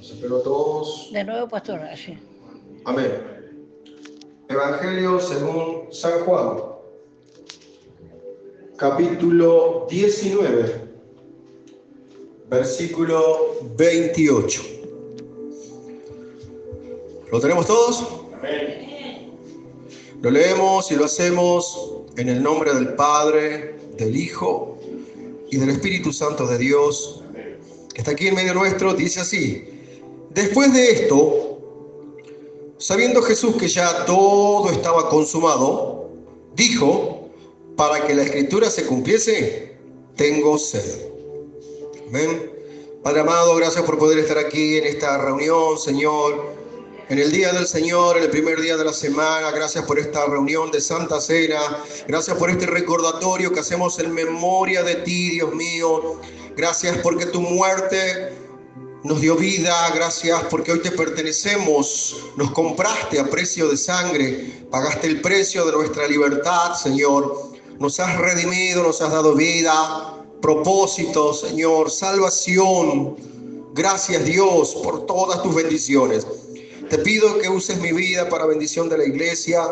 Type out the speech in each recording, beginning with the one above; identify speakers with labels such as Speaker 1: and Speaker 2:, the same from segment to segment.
Speaker 1: Los espero a todos.
Speaker 2: De nuevo, pastor, así.
Speaker 1: Amén. Evangelio según San Juan, capítulo 19, versículo 28. ¿Lo tenemos todos? Amén. Lo leemos y lo hacemos en el nombre del Padre, del Hijo y del Espíritu Santo de Dios, que está aquí en medio nuestro. Dice así: después de esto, sabiendo Jesús que ya todo estaba consumado, dijo: para que la Escritura se cumpliese, tengo sed. Amén. Padre amado, gracias por poder estar aquí en esta reunión, Señor, en el día del Señor, en el primer día de la semana. Gracias por esta reunión de Santa Cena. Gracias por este recordatorio que hacemos en memoria de ti, Dios mío. Gracias porque tu muerte nos dio vida. Gracias porque hoy te pertenecemos. Nos compraste a precio de sangre. Pagaste el precio de nuestra libertad, Señor. Nos has redimido, nos has dado vida, propósito, Señor, salvación. Gracias, Dios, por todas tus bendiciones. Te pido que uses mi vida para bendición de la iglesia.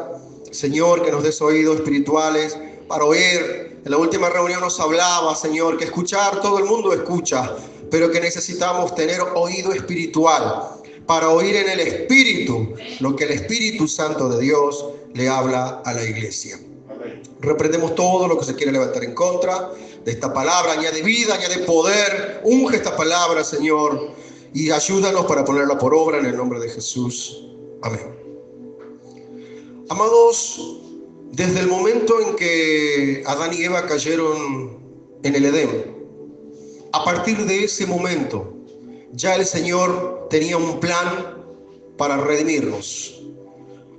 Speaker 1: Señor, que nos des oídos espirituales para oír. En la última reunión nos hablaba, Señor, que escuchar todo el mundo escucha, pero que necesitamos tener oído espiritual para oír en el Espíritu lo que el Espíritu Santo de Dios le habla a la iglesia. Reprendemos todo lo que se quiere levantar en contra de esta palabra. Añade vida, añade poder. Unge esta palabra, Señor, y ayúdanos para ponerla por obra en el nombre de Jesús. Amén. Amados, desde el momento en que Adán y Eva cayeron en el Edén, a partir de ese momento, ya el Señor tenía un plan para redimirnos.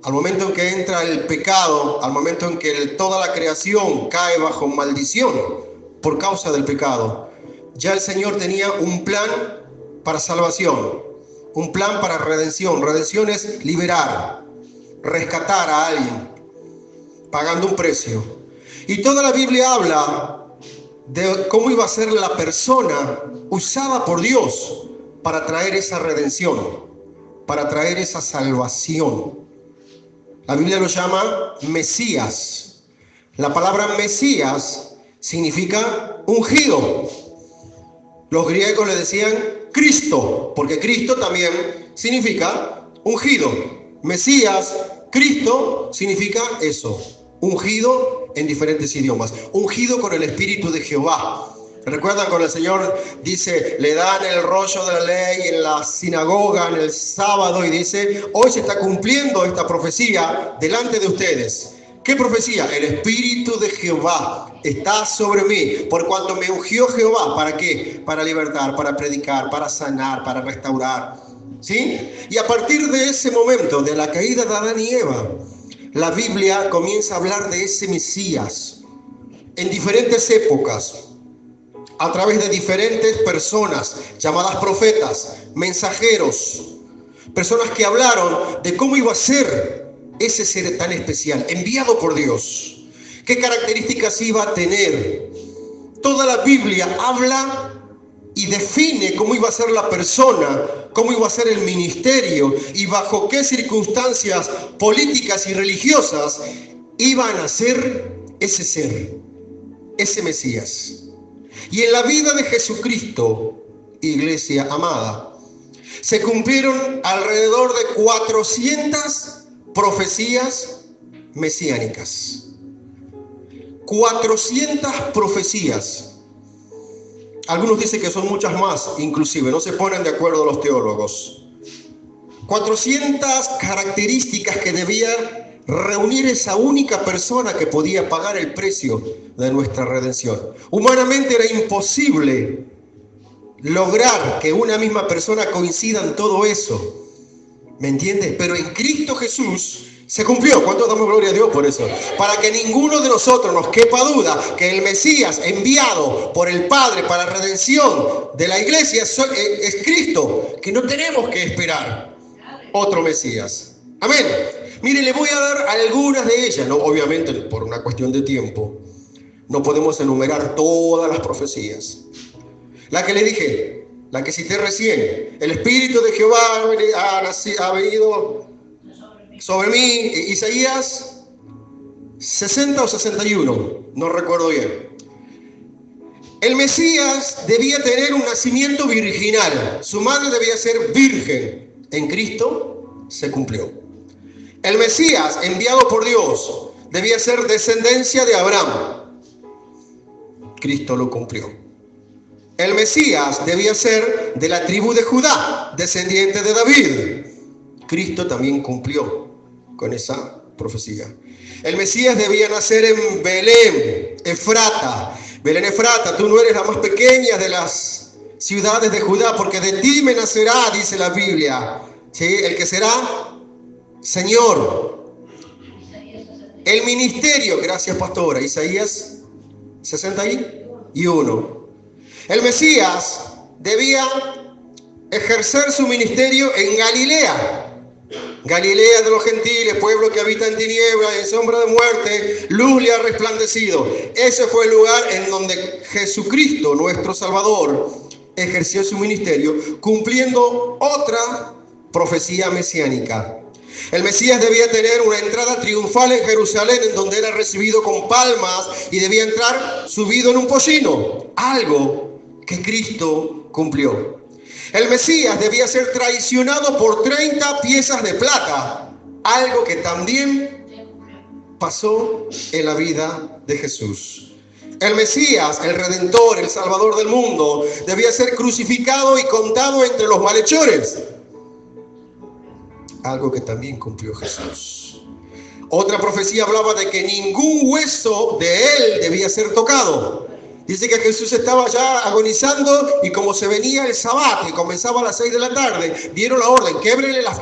Speaker 1: Al momento en que entra el pecado, al momento en que toda la creación cae bajo maldición por causa del pecado, ya el Señor tenía un plan para salvación, un plan para redención. Redención es liberar, rescatar a alguien, pagando un precio. Y toda la Biblia habla de cómo iba a ser la persona usada por Dios para traer esa redención, para traer esa salvación. La Biblia lo llama Mesías. La palabra Mesías significa ungido. Los griegos le decían Cristo, porque Cristo también significa ungido. Mesías, Cristo significa eso, ungido en diferentes idiomas, ungido con el Espíritu de Jehová. ¿Recuerdan cuando el Señor dice, le dan el rollo de la ley en la sinagoga en el sábado y dice, hoy se está cumpliendo esta profecía delante de ustedes? ¿Qué profecía? El Espíritu de Jehová está sobre mí, por cuanto me ungió Jehová. ¿Para qué? Para libertar, para predicar, para sanar, para restaurar. ¿Sí? Y a partir de ese momento, de la caída de Adán y Eva, la Biblia comienza a hablar de ese Mesías en diferentes épocas, a través de diferentes personas llamadas profetas, mensajeros, personas que hablaron de cómo iba a ser ese ser tan especial, enviado por Dios. ¿Qué características iba a tener? Toda la Biblia habla y define cómo iba a ser la persona, cómo iba a ser el ministerio y bajo qué circunstancias políticas y religiosas iban a ser ese ser, ese Mesías. Y en la vida de Jesucristo, iglesia amada, se cumplieron alrededor de 400 profecías mesiánicas. 400 profecías. Algunos dicen que son muchas más, inclusive, no se ponen de acuerdo los teólogos. 400 características que debía reunir esa única persona que podía pagar el precio de nuestra redención. Humanamente era imposible lograr que una misma persona coincida en todo eso. ¿Me entiendes? Pero en Cristo Jesús se cumplió. ¿Cuánto damos gloria a Dios por eso? Para que ninguno de nosotros nos quepa duda que el Mesías enviado por el Padre para la redención de la iglesia es Cristo, que no tenemos que esperar otro Mesías. Amén. Mire, le voy a dar algunas de ellas. No, obviamente, por una cuestión de tiempo, no podemos enumerar todas las profecías. La que le dije, la que cité recién. El Espíritu de Jehová ha venido sobre mí. Isaías 60 o 61, no recuerdo bien. El Mesías debía tener un nacimiento virginal. Su madre debía ser virgen. En Cristo se cumplió. El Mesías, enviado por Dios, debía ser descendencia de Abraham. Cristo lo cumplió. El Mesías debía ser de la tribu de Judá, descendiente de David. Cristo también cumplió con esa profecía. El Mesías debía nacer en Belén, Efrata. Belén Efrata, tú no eres la más pequeña de las ciudades de Judá, porque de ti me nacerá, dice la Biblia, ¿sí? El que será Señor. El ministerio, gracias pastora, Isaías 61. El Mesías debía ejercer su ministerio en Galilea. Galilea de los gentiles, pueblo que habita en tinieblas, en sombra de muerte, luz le ha resplandecido. Ese fue el lugar en donde Jesucristo, nuestro Salvador, ejerció su ministerio, cumpliendo otra profecía mesiánica. El Mesías debía tener una entrada triunfal en Jerusalén, en donde era recibido con palmas y debía entrar subido en un pollino, algo que Cristo cumplió. El Mesías debía ser traicionado por 30 piezas de plata, algo que también pasó en la vida de Jesús. El Mesías, el Redentor, el Salvador del mundo, debía ser crucificado y contado entre los malhechores, algo que también cumplió Jesús. Otra profecía hablaba de que ningún hueso de él debía ser tocado. Dice que Jesús estaba ya agonizando y como se venía el sabbat, que comenzaba a las 6 de la tarde, dieron la orden, quiébrele las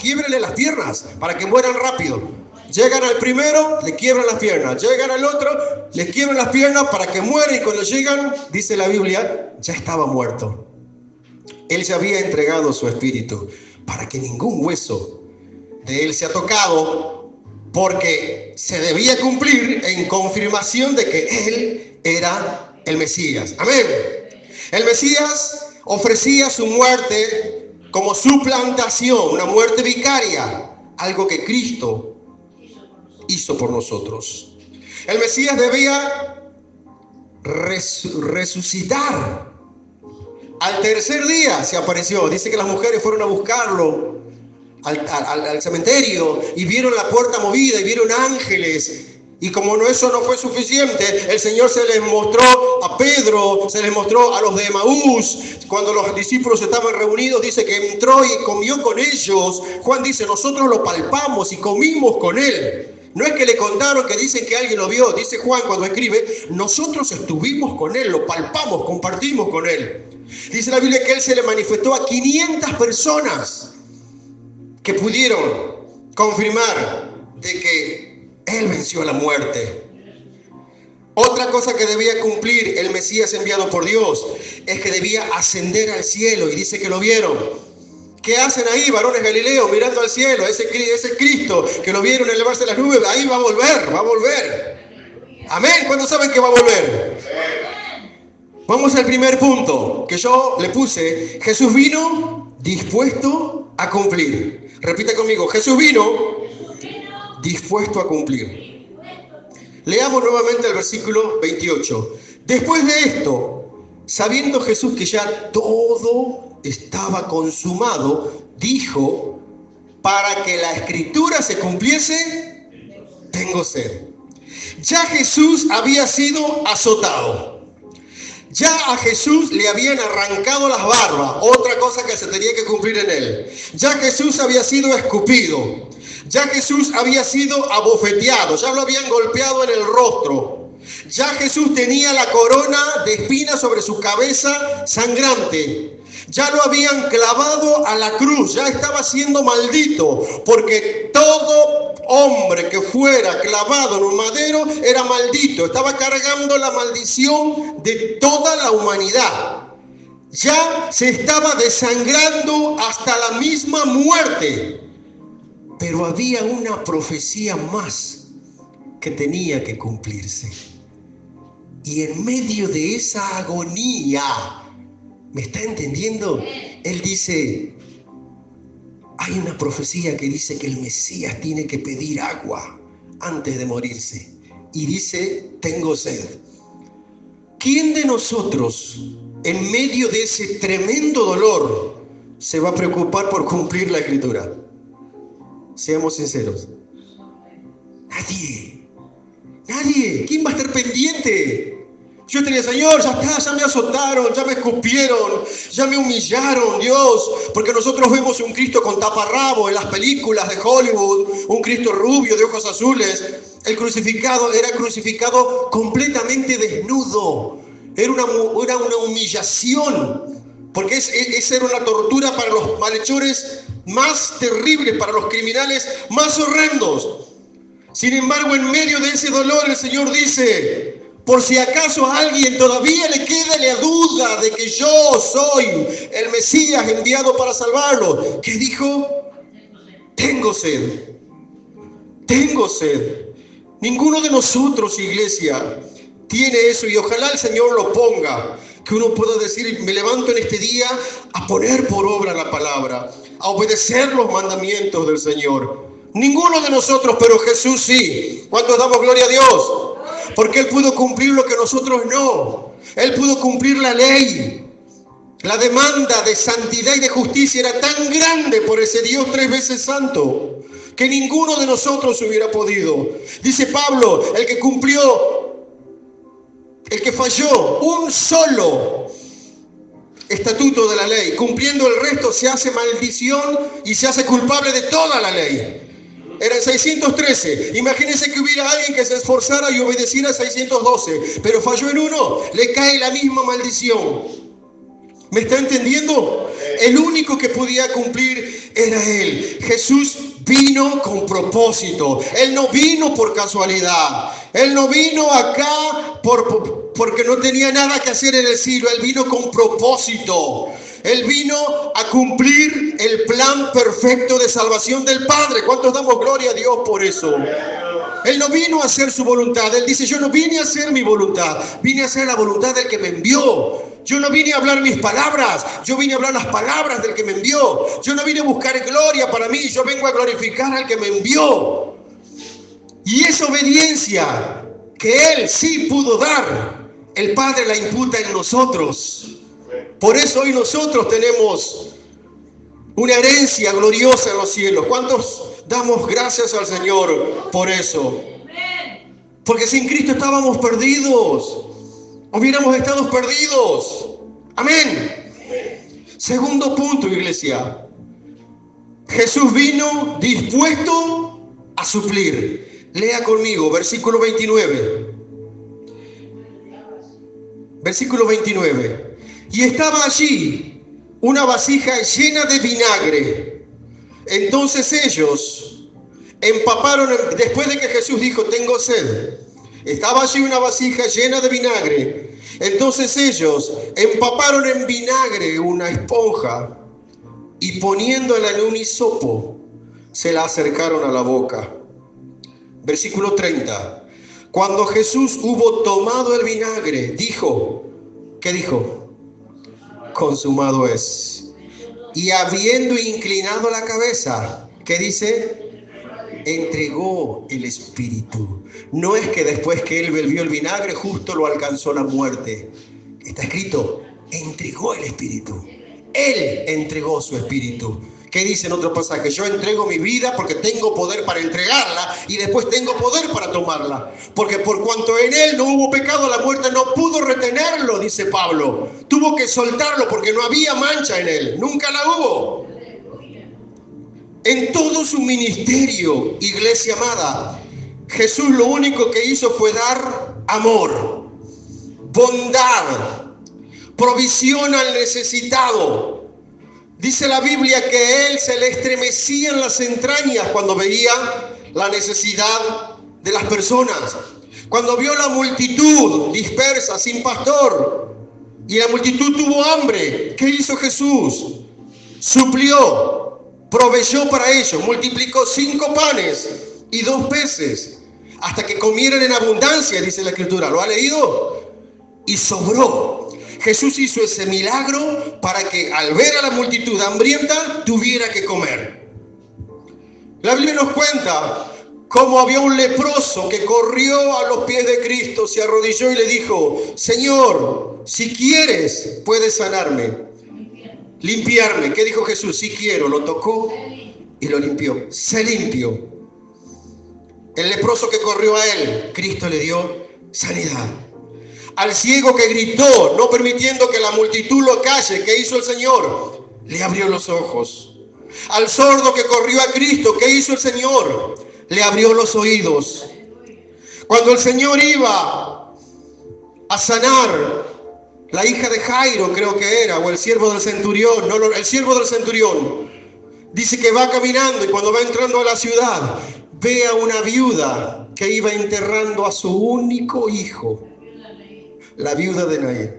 Speaker 1: piernas para que mueran rápido. Llegan al primero, le quiebran las piernas. Llegan al otro, les quiebran las piernas para que mueran. Y cuando llegan, dice la Biblia, ya estaba muerto. Él ya había entregado su espíritu para que ningún hueso de él sea tocado, porque se debía cumplir en confirmación de que él era el Mesías. Amén. El Mesías ofrecía su muerte como suplantación, una muerte vicaria, algo que Cristo hizo por nosotros. El Mesías debía resucitar. Al tercer día se apareció. Dice que las mujeres fueron a buscarlo al cementerio y vieron la puerta movida y vieron ángeles. Y como eso no fue suficiente, el Señor se les mostró a Pedro, se les mostró a los de Emaús. Cuando los discípulos estaban reunidos, dice que entró y comió con ellos. Juan dice, nosotros lo palpamos y comimos con él. No es que le contaron, que dicen que alguien lo vio. Dice Juan cuando escribe, nosotros estuvimos con él, lo palpamos, compartimos con él. Dice la Biblia que él se le manifestó a 500 personas que pudieron confirmar de que él venció a la muerte. Otra cosa que debía cumplir el Mesías enviado por Dios es que debía ascender al cielo, y dice que lo vieron. ¿Qué hacen ahí, varones galileos, mirando al cielo? Ese Cristo que lo vieron elevarse a las nubes, ahí va a volver. Amén. ¿Cuántos saben que va a volver? Vamos al primer punto que yo le puse. Jesús vino dispuesto a cumplir. Repita conmigo, Jesús vino dispuesto a cumplir. Leamos nuevamente el versículo 28. Después de esto, sabiendo Jesús que ya todo estaba consumado, dijo, para que la escritura se cumpliese, tengo sed. Ya Jesús había sido azotado. Ya a Jesús le habían arrancado las barbas, otra cosa que se tenía que cumplir en él. Ya Jesús había sido escupido. Ya Jesús había sido abofeteado, ya lo habían golpeado en el rostro. Ya Jesús tenía la corona de espinas sobre su cabeza sangrante. Ya lo habían clavado a la cruz, ya estaba siendo maldito, porque todo hombre que fuera clavado en un madero era maldito, estaba cargando la maldición de toda la humanidad. Ya se estaba desangrando hasta la misma muerte. Pero había una profecía más que tenía que cumplirse. Y en medio de esa agonía, ¿Me está entendiendo? Él dice, hay una profecía que dice que el Mesías tiene que pedir agua antes de morirse. Y dice, tengo sed. ¿Quién de nosotros, en medio de ese tremendo dolor, se va a preocupar por cumplir la Escritura? Seamos sinceros. Nadie. Nadie. ¿Quién va a estar pendiente? Yo tenía, Señor, ya está, ya me azotaron, ya me escupieron, ya me humillaron, Dios. Porque nosotros vemos un Cristo con taparrabo en las películas de Hollywood, un Cristo rubio de ojos azules. El crucificado era crucificado completamente desnudo. Era una humillación. Porque esa era una tortura para los malhechores más terribles, para los criminales más horrendos. Sin embargo, en medio de ese dolor, el Señor dice, por si acaso a alguien todavía le queda la duda de que yo soy el Mesías enviado para salvarlo, ¿qué dijo? Tengo sed. Tengo sed. Ninguno de nosotros, iglesia, tiene eso, y ojalá el Señor lo ponga, que uno pueda decir, me levanto en este día a poner por obra la palabra, a obedecer los mandamientos del Señor. Ninguno de nosotros, pero Jesús sí. ¿Cuántos damos gloria a Dios? Porque Él pudo cumplir lo que nosotros no. Él pudo cumplir la ley. La demanda de santidad y de justicia era tan grande por ese Dios 3 veces santo, que ninguno de nosotros hubiera podido. Dice Pablo, el que cumplió, el que falló un solo estatuto de la ley, cumpliendo el resto, se hace maldición y se hace culpable de toda la ley. Eran 613. Imagínense que hubiera alguien que se esforzara y obedeciera 612, pero falló en uno, le cae la misma maldición. ¿Me está entendiendo? El único que podía cumplir era Él. Jesús vino con propósito. Él no vino por casualidad. Él no vino acá porque no tenía nada que hacer en el cielo. Él vino con propósito. Él vino a cumplir el plan perfecto de salvación del Padre. ¿Cuántos damos gloria a Dios por eso? Él no vino a hacer su voluntad. Él dice, yo no vine a hacer mi voluntad. Vine a hacer la voluntad del que me envió. Yo no vine a hablar mis palabras. Yo vine a hablar las palabras del que me envió. Yo no vine a buscar gloria para mí. Yo vengo a glorificar al que me envió. Y esa obediencia que Él sí pudo dar, el Padre la imputa en nosotros. Por eso hoy nosotros tenemos una herencia gloriosa en los cielos. ¿Cuántos damos gracias al Señor por eso? Porque sin Cristo estábamos perdidos. Hubiéramos estado perdidos. Amén. Segundo punto, iglesia. Jesús vino dispuesto a suplir. Lea conmigo, versículo 29. Versículo 29. Y estaba allí una vasija llena de vinagre. Entonces ellos empaparon, después de que Jesús dijo, tengo sed, estaba allí una vasija llena de vinagre. Entonces ellos empaparon en vinagre una esponja y poniéndola en un hisopo, se la acercaron a la boca. Versículo 30. Cuando Jesús hubo tomado el vinagre, dijo, ¿qué dijo? Consumado es. Y habiendo inclinado la cabeza, ¿qué dice? Entregó el espíritu. No es que después que él bebió el vinagre justo lo alcanzó la muerte. Está escrito, entregó el espíritu. Él entregó su espíritu. ¿Qué dice en otro pasaje? Yo entrego mi vida porque tengo poder para entregarla y después tengo poder para tomarla. Porque por cuanto en él no hubo pecado, la muerte no pudo retenerlo, dice Pablo. Tuvo que soltarlo porque no había mancha en él. Nunca la hubo. En todo su ministerio, iglesia amada, Jesús lo único que hizo fue dar amor, bondad, provisión al necesitado. Dice la Biblia que a él se le estremecían las entrañas cuando veía la necesidad de las personas. Cuando vio la multitud dispersa, sin pastor, y la multitud tuvo hambre, ¿qué hizo Jesús? Suplió, proveyó para ellos, multiplicó 5 panes y 2 peces, hasta que comieran en abundancia, dice la Escritura. ¿Lo ha leído? Y sobró. Jesús hizo ese milagro para que al ver a la multitud hambrienta tuviera que comer. La Biblia nos cuenta cómo había un leproso que corrió a los pies de Cristo, se arrodilló y le dijo: Señor, si quieres, puedes sanarme, limpiarme. ¿Qué dijo Jesús? Sí quiero. Lo tocó y lo limpió. Se limpió. El leproso que corrió a él, Cristo le dio sanidad. Al ciego que gritó, no permitiendo que la multitud lo calle, ¿qué hizo el Señor? Le abrió los ojos. Al sordo que corrió a Cristo, ¿qué hizo el Señor? Le abrió los oídos. Cuando el Señor iba a sanar la hija de Jairo, creo que era, o el siervo del centurión, el siervo del centurión, dice que va caminando y cuando va entrando a la ciudad, ve a una viuda que iba enterrando a su único hijo, la viuda de Naín.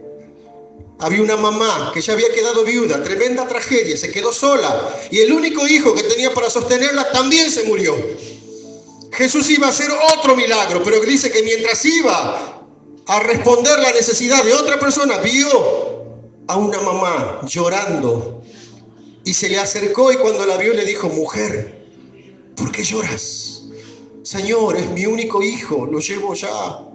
Speaker 1: Había una mamá que ya había quedado viuda, tremenda tragedia, se quedó sola y el único hijo que tenía para sostenerla también se murió. Jesús iba a hacer otro milagro, pero dice que mientras iba a responder la necesidad de otra persona, vio a una mamá llorando y se le acercó y cuando la vio le dijo: mujer, ¿por qué lloras? Señor, es mi único hijo, lo llevo ya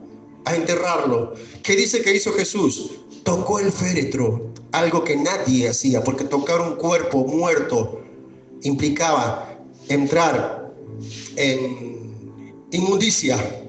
Speaker 1: a enterrarlo. ¿Qué dice que hizo Jesús? Tocó el féretro, algo que nadie hacía, porque tocar un cuerpo muerto implicaba entrar en inmundicia.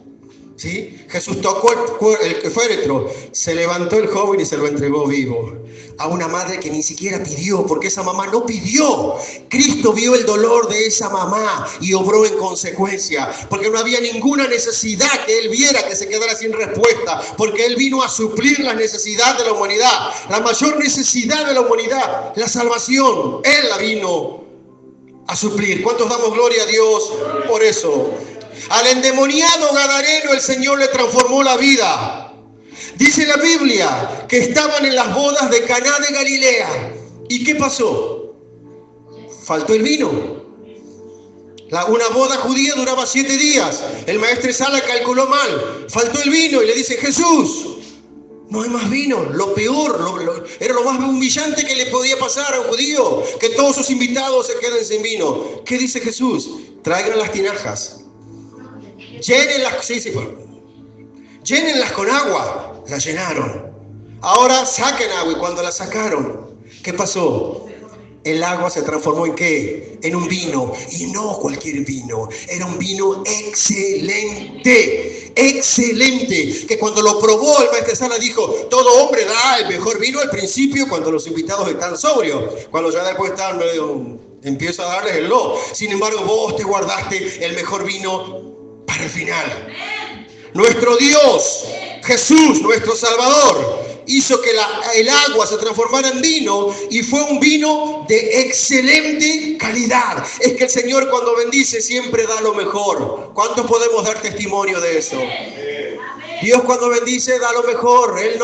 Speaker 1: ¿Sí? Jesús tocó el féretro, se levantó el joven y se lo entregó vivo a una madre que ni siquiera pidió, porque esa mamá no pidió. Cristo vio el dolor de esa mamá y obró en consecuencia, porque no había ninguna necesidad que él viera que se quedara sin respuesta, porque él vino a suplir la necesidad de la humanidad, la mayor necesidad de la humanidad, la salvación. Él la vino a suplir. ¿Cuántos damos gloria a Dios por eso? Al endemoniado gadareno el Señor le transformó la vida. Dice la Biblia que estaban en las bodas de Caná de Galilea. ¿Y qué pasó? Faltó el vino. Una boda judía duraba 7 días. El maestro Sala calculó mal. Faltó el vino y le dice: Jesús, no hay más vino. Lo peor, era lo más humillante que le podía pasar a un judío, que todos sus invitados se queden sin vino. ¿Qué dice Jesús? Traigan las tinajas. Llénenlas con agua. Las llenaron. Ahora saquen agua. Y cuando la sacaron, ¿qué pasó? El agua se transformó ¿en qué? En un vino. Y no cualquier vino. Era un vino excelente. Excelente. Que cuando lo probó el maestro Sala dijo: todo hombre da el mejor vino al principio cuando los invitados están sobrios. Cuando ya después están medio, empiezo a darles el lo. Sin embargo, vos te guardaste el mejor vino para el final. Nuestro Dios, Jesús, nuestro Salvador, hizo que el agua se transformara en vino y fue un vino de excelente calidad. Es que el Señor cuando bendice siempre da lo mejor. ¿Cuántos podemos dar testimonio de eso? Dios cuando bendice da lo mejor. Él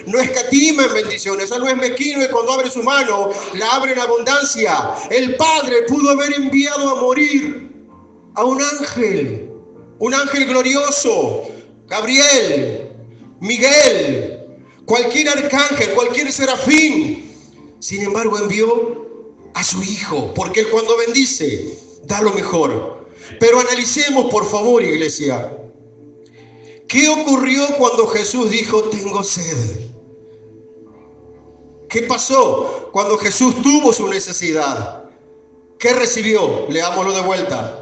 Speaker 1: no escatima en bendiciones. Él no es mezquino y cuando abre su mano la abre en abundancia. El Padre pudo haber enviado a morir a un ángel glorioso, Gabriel, Miguel, cualquier arcángel, cualquier serafín. Sin embargo, envió a su Hijo, porque Él cuando bendice da lo mejor. Pero analicemos, por favor, iglesia, ¿qué ocurrió cuando Jesús dijo: tengo sed? ¿Qué pasó cuando Jesús tuvo su necesidad? ¿Qué recibió? Leámoslo de vuelta.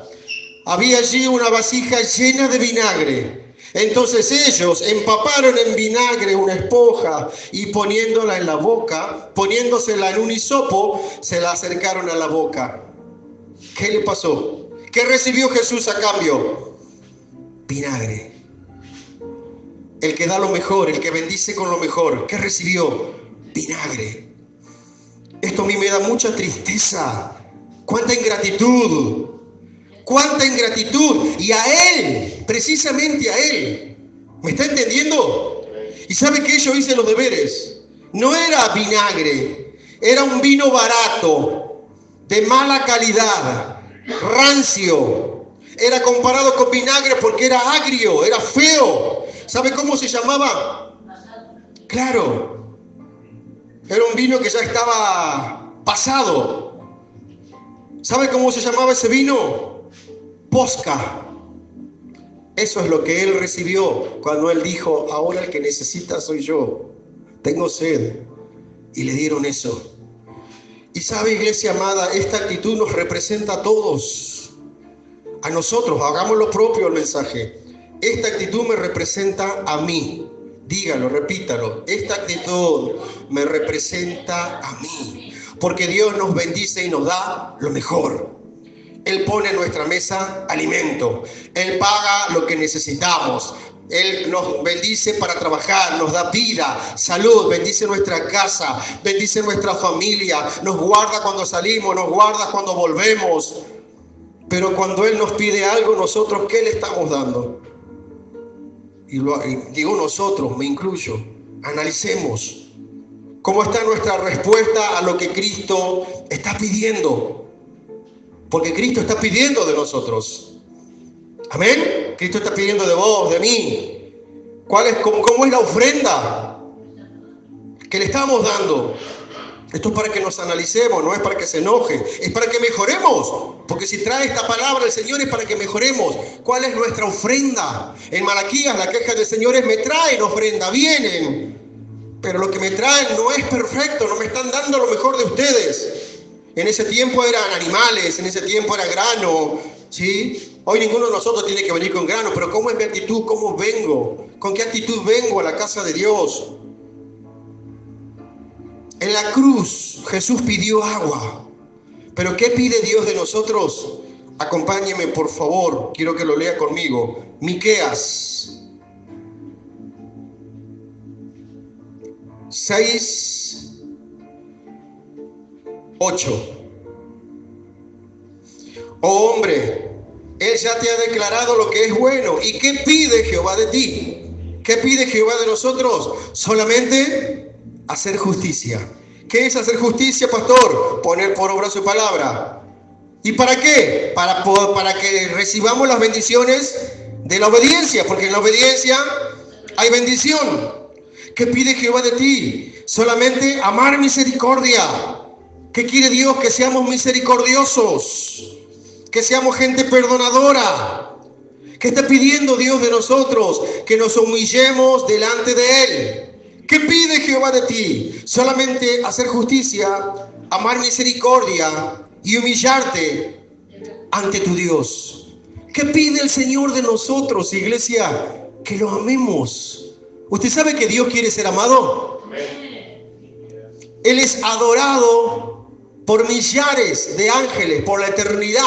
Speaker 1: Había allí una vasija llena de vinagre. Entonces ellos empaparon en vinagre una esponja y poniéndola en la boca, poniéndosela en un hisopo, se la acercaron a la boca. ¿Qué le pasó? ¿Qué recibió Jesús a cambio? Vinagre. El que da lo mejor, el que bendice con lo mejor. ¿Qué recibió? Vinagre. Esto a mí me da mucha tristeza. ¡Cuánta ingratitud! ¡Cuánta ingratitud! Y a Él, precisamente a Él. ¿Me está entendiendo? Y sabe que yo hice los deberes. No era vinagre, era un vino barato, de mala calidad, rancio. Era comparado con vinagre porque era agrio, era feo. ¿Sabe cómo se llamaba? Claro, Era un vino que ya estaba pasado. ¿Sabe cómo se llamaba ese vino? Posca. Eso es lo que él recibió cuando él dijo: ahora el que necesita soy yo. Tengo sed. Y le dieron eso. Y sabe, iglesia amada, esta actitud nos representa a todos. A nosotros, hagamos lo propio el mensaje. Esta actitud me representa a mí. Dígalo, repítalo. Esta actitud me representa a mí. Porque Dios nos bendice y nos da lo mejor. Él pone en nuestra mesa alimento. Él paga lo que necesitamos. Él nos bendice para trabajar, nos da vida, salud, bendice nuestra casa, bendice nuestra familia, nos guarda cuando salimos, nos guarda cuando volvemos. Pero cuando Él nos pide algo, nosotros, ¿qué le estamos dando? Y digo nosotros, me incluyo, analicemos cómo está nuestra respuesta a lo que Cristo está pidiendo. Porque Cristo está pidiendo de nosotros. Amén. Cristo está pidiendo de vos, de mí. ¿Cómo es la ofrenda que le estamos dando? Esto es para que nos analicemos, no es para que se enoje, es para que mejoremos. Porque si trae esta palabra el Señor es para que mejoremos. ¿Cuál es nuestra ofrenda? En Malaquías la queja del Señor es: me traen ofrenda, vienen, pero lo que me traen no es perfecto, no me están dando lo mejor de ustedes. En ese tiempo eran animales, en ese tiempo era grano, ¿sí? Hoy ninguno de nosotros tiene que venir con grano, pero ¿cómo es mi actitud? ¿Cómo vengo? ¿Con qué actitud vengo a la casa de Dios? En la cruz Jesús pidió agua, pero ¿qué pide Dios de nosotros? Acompáñeme, por favor, quiero que lo lea conmigo. Miqueas 6:8. Oh hombre, Él ya te ha declarado lo que es bueno. ¿Y qué pide Jehová de ti? ¿Qué pide Jehová de nosotros? Solamente hacer justicia. ¿Qué es hacer justicia, pastor? Poner por obra su palabra. ¿Y para qué? Para que recibamos las bendiciones de la obediencia, porque en la obediencia hay bendición. ¿Qué pide Jehová de ti? Solamente amar misericordia. ¿Qué quiere Dios? Que seamos misericordiosos, que seamos gente perdonadora. ¿Qué está pidiendo Dios de nosotros? Que nos humillemos delante de Él. ¿Qué pide Jehová de ti? Solamente hacer justicia, amar misericordia y humillarte ante tu Dios. ¿Qué pide el Señor de nosotros, iglesia? Que lo amemos. ¿Usted sabe que Dios quiere ser amado? Él es adorado por millares de ángeles, por la eternidad.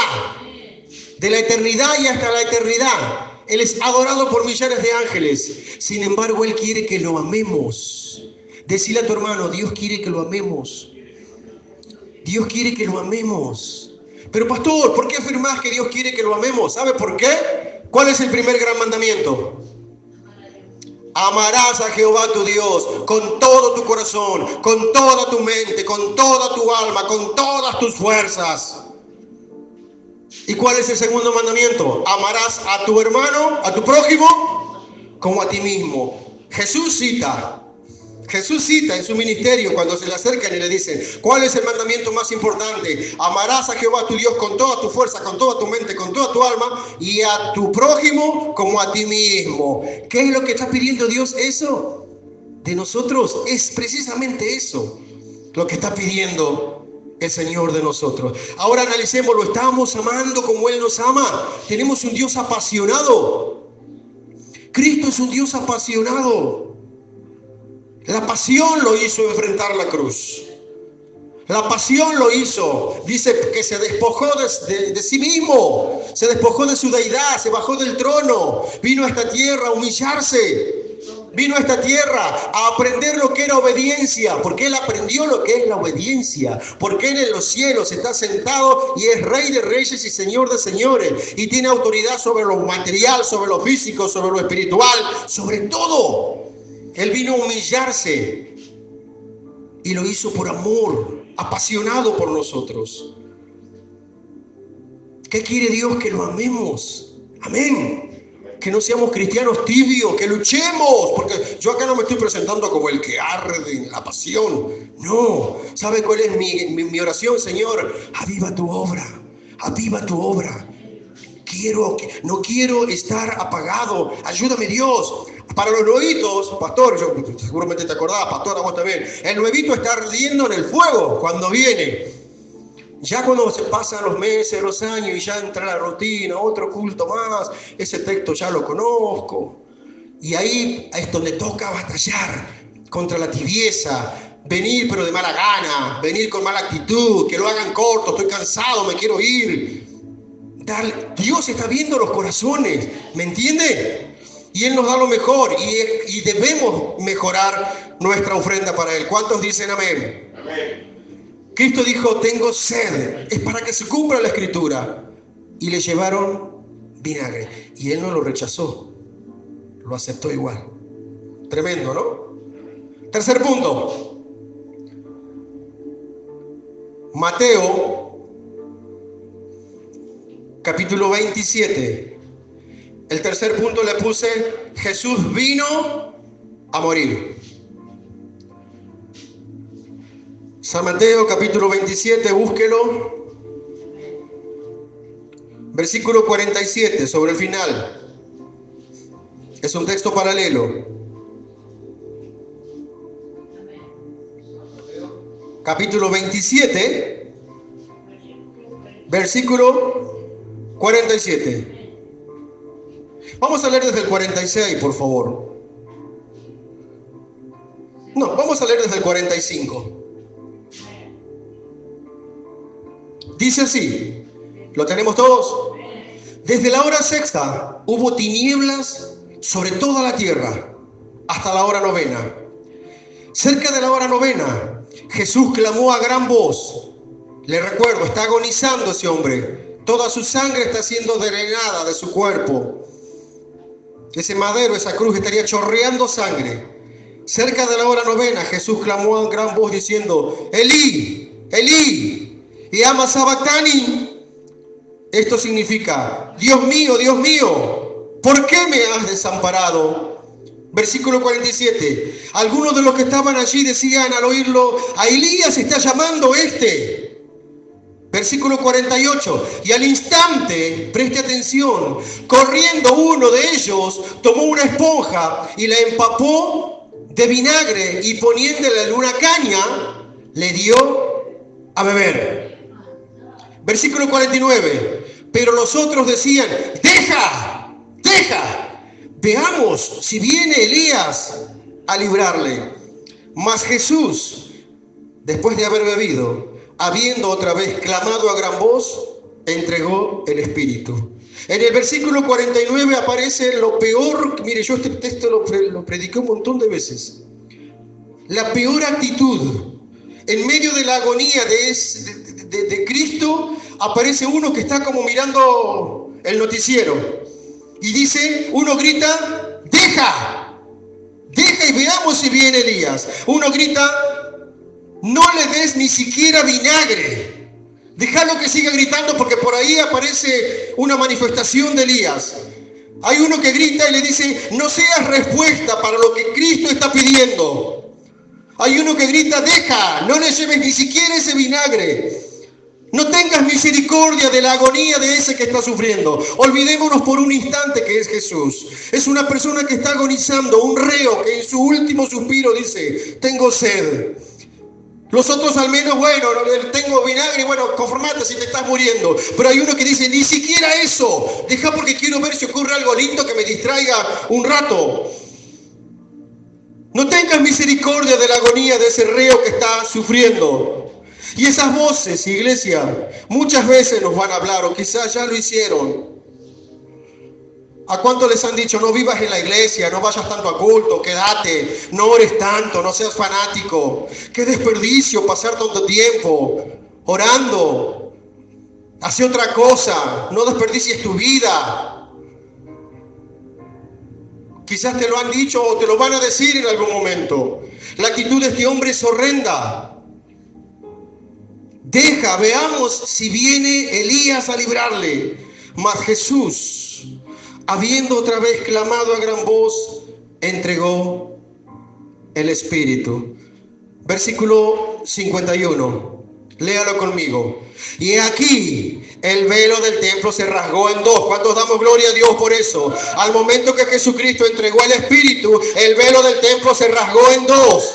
Speaker 1: De la eternidad y hasta la eternidad. Él es adorado por millares de ángeles. Sin embargo, Él quiere que lo amemos. Decile a tu hermano: Dios quiere que lo amemos. Dios quiere que lo amemos. Pero pastor, ¿por qué afirmás que Dios quiere que lo amemos? ¿Sabe por qué? ¿Cuál es el primer gran mandamiento? Amarás a Jehová tu Dios con todo tu corazón, con toda tu mente, con toda tu alma, con todas tus fuerzas. ¿Y cuál es el segundo mandamiento? Amarás a tu hermano, a tu prójimo, como a ti mismo. Jesús cita en su ministerio cuando se le acercan y le dicen: ¿cuál es el mandamiento más importante? Amarás a Jehová tu Dios con toda tu fuerza, con toda tu mente, con toda tu alma, y a tu prójimo como a ti mismo. ¿Qué es lo que está pidiendo Dios? Eso de nosotros es precisamente eso lo que está pidiendo el Señor de nosotros. Ahora analicemos: ¿lo estamos amando como Él nos ama? Tenemos un Dios apasionado. Cristo es un Dios apasionado. La pasión lo hizo enfrentar la cruz. La pasión lo hizo. Dice que se despojó de sí mismo. Se despojó de su deidad. Se bajó del trono. Vino a esta tierra a humillarse. Vino a esta tierra a aprender lo que era obediencia. Porque Él aprendió lo que es la obediencia. Porque Él en los cielos está sentado y es Rey de reyes y Señor de señores. Y tiene autoridad sobre lo material, sobre lo físico, sobre lo espiritual, sobre todo. Él vino a humillarse y lo hizo por amor, apasionado por nosotros. ¿Qué quiere Dios? Que lo amemos. Amén. que no seamos cristianos tibios, que luchemos, porque yo acá no me estoy presentando como el que arde en la pasión. No, ¿sabe cuál es mi oración, Señor? Aviva tu obra, aviva tu obra. No quiero estar apagado. Ayúdame, Dios. Para los nuevitos, pastor, yo seguramente te acordás, pastor, a vos también. El nuevito está ardiendo en el fuego cuando viene. Ya cuando se pasan los meses, los años y ya entra la rutina, otro culto más, ese texto ya lo conozco. Y ahí es donde toca batallar contra la tibieza, venir pero de mala gana, venir con mala actitud, que lo hagan corto, estoy cansado, me quiero ir. Dios está viendo los corazones, ¿me entiende? Y Él nos da lo mejor y debemos mejorar nuestra ofrenda para Él. ¿Cuántos dicen amén? Amén. Cristo dijo, tengo sed. Es para que se cumpla la Escritura. Y le llevaron vinagre. Y Él no lo rechazó. Lo aceptó igual. Tremendo, ¿no? Tercer punto. Mateo, capítulo 27. El tercer punto le puse, Jesús vino a morir. San Mateo, capítulo 27, búsquelo. Versículo 47, sobre el final. Es un texto paralelo. Capítulo 27, versículo 47. Vamos a leer desde el 46, por favor. No, vamos a leer desde el 45. Dice así, ¿lo tenemos todos? Desde la hora sexta hubo tinieblas sobre toda la tierra hasta la hora novena. Cerca de la hora novena, Jesús clamó a gran voz. Le recuerdo, está agonizando ese hombre. Toda su sangre está siendo drenada de su cuerpo. Ese madero, esa cruz estaría chorreando sangre. Cerca de la hora novena, Jesús clamó a gran voz diciendo, Elí, Elí, lama sabactani. Esto significa, Dios mío, ¿por qué me has desamparado? Versículo 47. Algunos de los que estaban allí decían al oírlo, a Elías está llamando este. Versículo 48. Y al instante, preste atención, corriendo uno de ellos, tomó una esponja y la empapó de vinagre y poniéndole en una caña, le dio a beber. Versículo 49. Pero los otros decían, deja, veamos si viene Elías a librarle. Mas Jesús, después de haber bebido, habiendo otra vez clamado a gran voz, entregó el Espíritu. En el versículo 49 aparece lo peor. Mire, yo este texto lo prediqué un montón de veces. La peor actitud. En medio de la agonía de Cristo, aparece uno que está como mirando el noticiero. Y dice, uno grita, deja y veamos si viene Elías. Uno grita, no le des ni siquiera vinagre. Déjalo que siga gritando porque por ahí aparece una manifestación de Elías. Hay uno que grita y le dice, no seas respuesta para lo que Cristo está pidiendo. Hay uno que grita, deja, no le lleves ni siquiera ese vinagre. No tengas misericordia de la agonía de ese que está sufriendo. Olvidémonos por un instante que es Jesús. Es una persona que está agonizando, un reo que en su último suspiro dice, tengo sed. Los otros al menos, bueno, tengo vinagre, bueno, conformate si te estás muriendo. Pero hay uno que dice, ni siquiera eso. Deja porque quiero ver si ocurre algo lindo que me distraiga un rato. No tengas misericordia de la agonía de ese reo que está sufriendo. Y esas voces, iglesia, muchas veces nos van a hablar, o quizás ya lo hicieron. ¿A cuánto les han dicho, no vivas en la iglesia, no vayas tanto a culto, quédate, no ores tanto, no seas fanático? Qué desperdicio pasar tanto tiempo orando. Hace otra cosa, no desperdicies tu vida. Quizás te lo han dicho o te lo van a decir en algún momento. La actitud de este hombre es horrenda. Deja, veamos si viene Elías a librarle. Mas Jesús, habiendo otra vez clamado a gran voz, entregó el Espíritu. Versículo 51. Léalo conmigo. Y aquí el velo del templo se rasgó en dos. ¿Cuántos damos gloria a Dios por eso? Al momento que Jesucristo entregó el Espíritu, el velo del templo se rasgó en dos.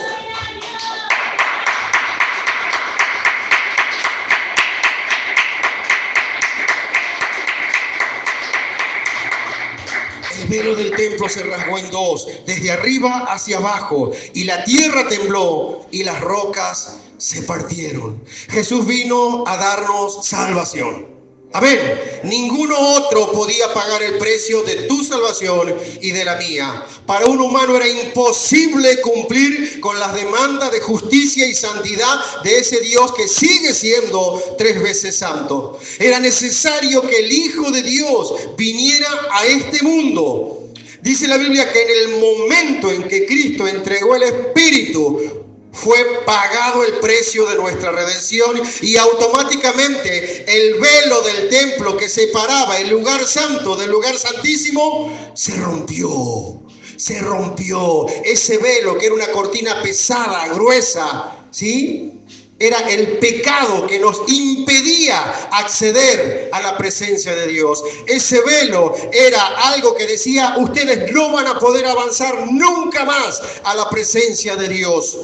Speaker 1: El velo del templo se rasgó en dos, desde arriba hacia abajo, y la tierra tembló y las rocas se partieron. Jesús vino a darnos salvación. Amén. Ninguno otro podía pagar el precio de tu salvación y de la mía. Para un humano era imposible cumplir con las demandas de justicia y santidad de ese Dios que sigue siendo 3 veces santo. Era necesario que el Hijo de Dios viniera a este mundo. Dice la Biblia que en el momento en que Cristo entregó el Espíritu, fue pagado el precio de nuestra redención y automáticamente el velo del templo que separaba el lugar santo del lugar santísimo se rompió. Se rompió. Ese velo, que era una cortina pesada, gruesa, ¿sí? Era el pecado que nos impedía acceder a la presencia de Dios. Ese velo era algo que decía: ustedes no van a poder avanzar nunca más a la presencia de Dios.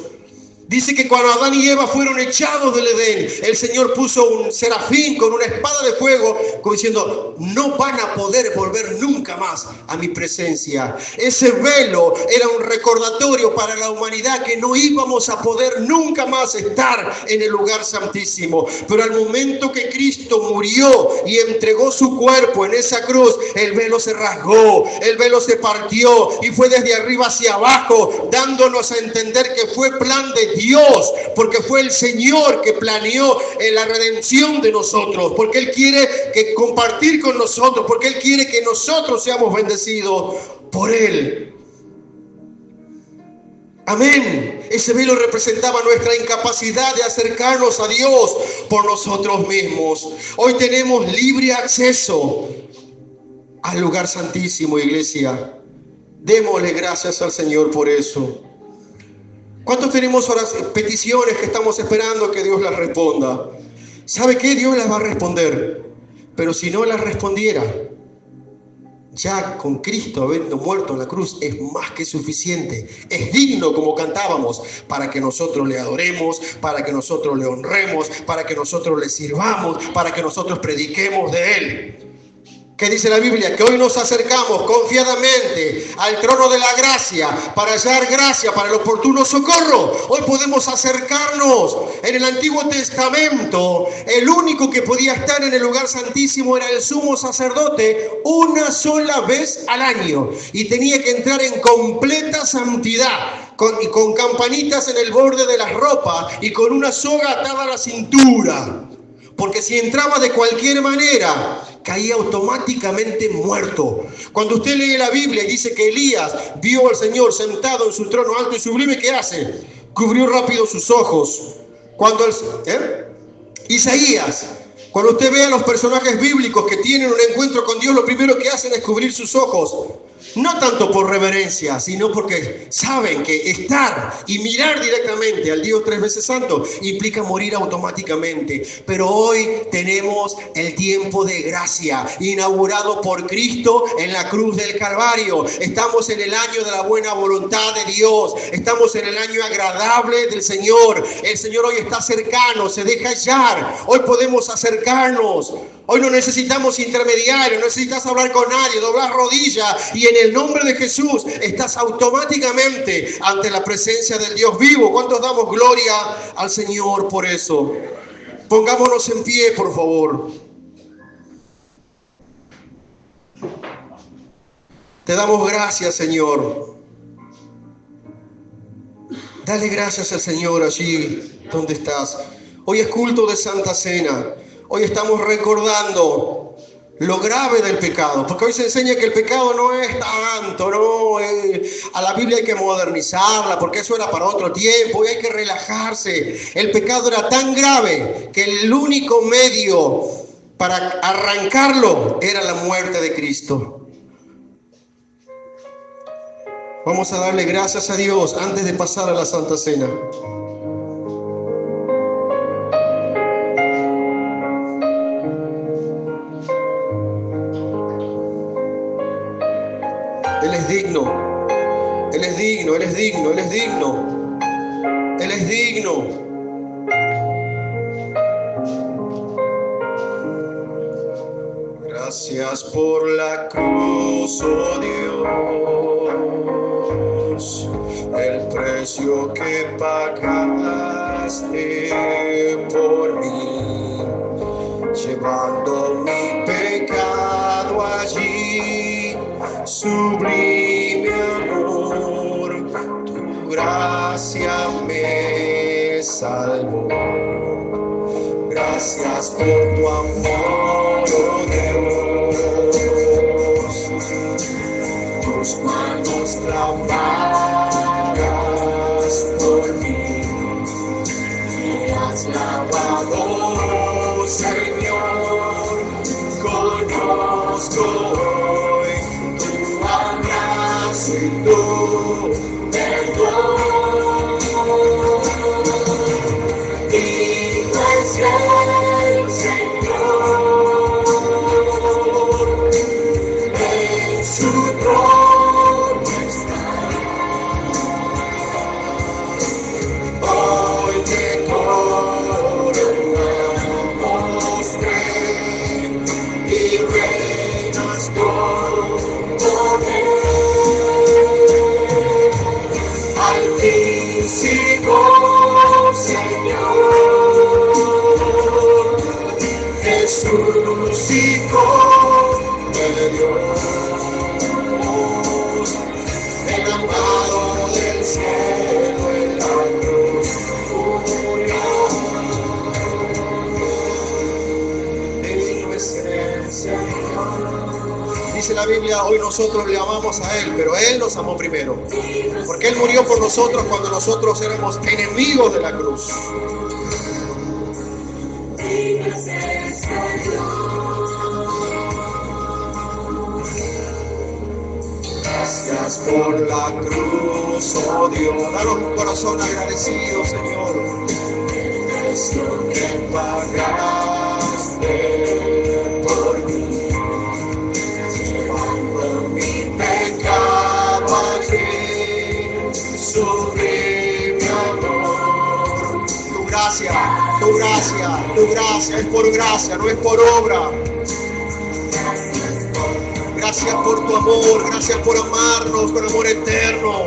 Speaker 1: Dice que cuando Adán y Eva fueron echados del Edén, el Señor puso un serafín con una espada de fuego, como diciendo: no van a poder volver nunca más a mi presencia. Ese velo era un recordatorio para la humanidad que no íbamos a poder nunca más estar en el lugar santísimo. Pero al momento que Cristo murió y entregó su cuerpo en esa cruz, el velo se rasgó, el velo se partió y fue desde arriba hacia abajo, dándonos a entender que fue plan de Dios, porque fue el Señor que planeó la redención de nosotros, porque Él quiere que compartir con nosotros, porque Él quiere que nosotros seamos bendecidos por Él. Amén. Ese velo representaba nuestra incapacidad de acercarnos a Dios por nosotros mismos. Hoy tenemos libre acceso al lugar santísimo, iglesia. Démosle gracias al Señor por eso. ¿Cuántos tenemos peticiones que estamos esperando que Dios las responda? ¿Sabe qué? Dios las va a responder. Pero si no las respondiera, ya con Cristo habiendo muerto en la cruz, es más que suficiente. Es digno, como cantábamos, para que nosotros le adoremos, para que nosotros le honremos, para que nosotros le sirvamos, para que nosotros prediquemos de Él. ¿Qué dice la Biblia? Que hoy nos acercamos confiadamente al trono de la gracia para hallar gracia para el oportuno socorro. Hoy podemos acercarnos. En el Antiguo Testamento, el único que podía estar en el lugar santísimo era el sumo sacerdote una sola vez al año. Y tenía que entrar en completa santidad, con campanitas en el borde de las ropas y con una soga atada a la cintura. Porque si entraba de cualquier manera, caía automáticamente muerto. Cuando usted lee la Biblia y dice que Elías vio al Señor sentado en su trono alto y sublime, ¿qué hace? Cubrió rápido sus ojos. Isaías, cuando usted ve a los personajes bíblicos que tienen un encuentro con Dios, lo primero que hacen es cubrir sus ojos. No tanto por reverencia, sino porque saben que estar y mirar directamente al Dios 3 veces santo implica morir automáticamente. Pero hoy tenemos el tiempo de gracia inaugurado por Cristo en la cruz del Calvario. Estamos en el año de la buena voluntad de Dios. Estamos en el año agradable del Señor. El Señor hoy está cercano, se deja hallar. Hoy podemos acercarnos. Hoy no necesitamos intermediarios, no necesitas hablar con nadie, doblar rodillas y en el nombre de Jesús estás automáticamente ante la presencia del Dios vivo. ¿Cuántos damos gloria al Señor por eso? Pongámonos en pie, por favor. Te damos gracias, Señor. Dale gracias al Señor allí donde estás. Hoy es culto de Santa Cena. Hoy estamos recordando lo grave del pecado, porque hoy se enseña que el pecado no es tanto, no, a la Biblia hay que modernizarla, porque eso era para otro tiempo y hay que relajarse. El pecado era tan grave que el único medio para arrancarlo era la muerte de Cristo. Vamos a darle gracias a Dios antes de pasar a la Santa Cena. Él es digno, Él es digno, Él es digno, Él es digno, Él es digno. Gracias por la cruz, oh Dios, el precio que pagaste por mí, llevando mi pecado allí, sublime amor, tu gracia me salvó. Gracias por tu amor, oh Dios, tus manos clavadas por mí, me has lavado, Señor, conozco hoy tu abrazo y tu perdón. Digno es el Señor, en su trono está. Hoy te coronamos rey y reinas con poder. Altísimo Señor, Jesús, Hijo de Dios, el amado del cielo en la cruz murió. Digno es el Señor. Dice la Biblia, hoy nosotros le amamos a Él, pero Él nos amó primero. Porque Él murió por nosotros cuando nosotros éramos enemigos de la cruz. Gracias por la cruz, oh Dios. Danos un corazón agradecido, Señor. El precio que pagaste por mí, llevando mi pecado allí, sublime amor. Tu gracia es por gracia, no es por obra. Gracias por tu amor, gracias por amarnos con amor eterno.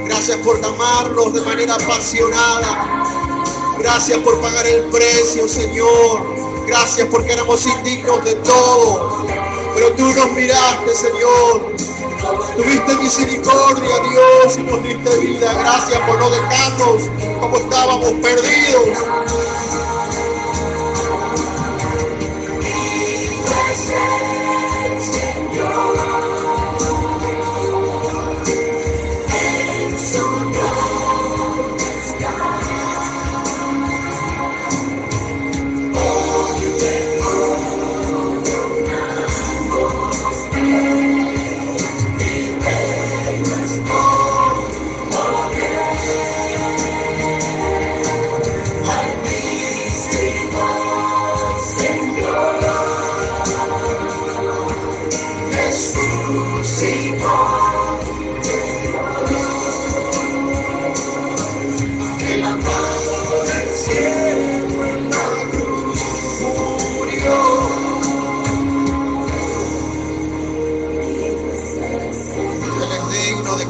Speaker 1: Gracias por amarnos de manera apasionada. Gracias por pagar el precio, Señor. Gracias porque éramos indignos de todo. Pero tú nos miraste, Señor. Tuviste misericordia, Dios, y nos diste vida. Gracias por no dejarnos como estábamos perdidos.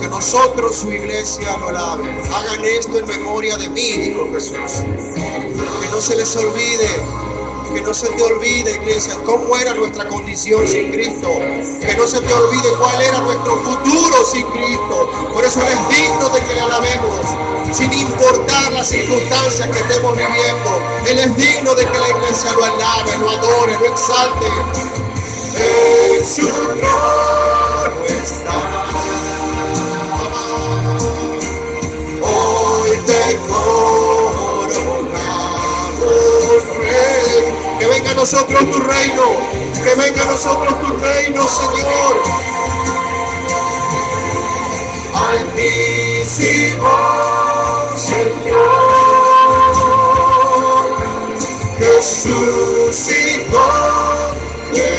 Speaker 1: Nosotros, su iglesia, lo alaben. Hagan esto en memoria de mí, dijo Jesús. Que no se les olvide, que no se te olvide, iglesia, cómo era nuestra condición sin Cristo. Que no se te olvide cuál era nuestro futuro sin Cristo. Por eso Él es digno de que le alabemos, sin importar las circunstancias que estemos viviendo. Él es digno de que la iglesia lo alabe, lo adore, lo exalte. En su trono está. Te coronamos, Rey. Que venga a nosotros tu reino, que venga a nosotros tu reino, Señor. altísimo Señor, Jesús, Hijo de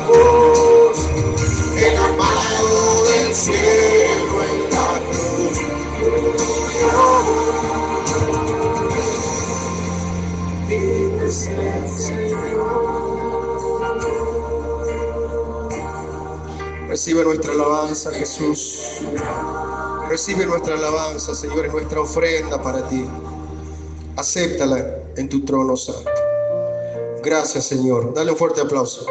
Speaker 1: Dios, el amado del cielo en la cruz. Vive el Señor. Recibe nuestra alabanza, Jesús. Recibe nuestra alabanza, Señor, es nuestra ofrenda para ti. Acéptala en tu trono santo. Gracias, Señor. Dale un fuerte aplauso.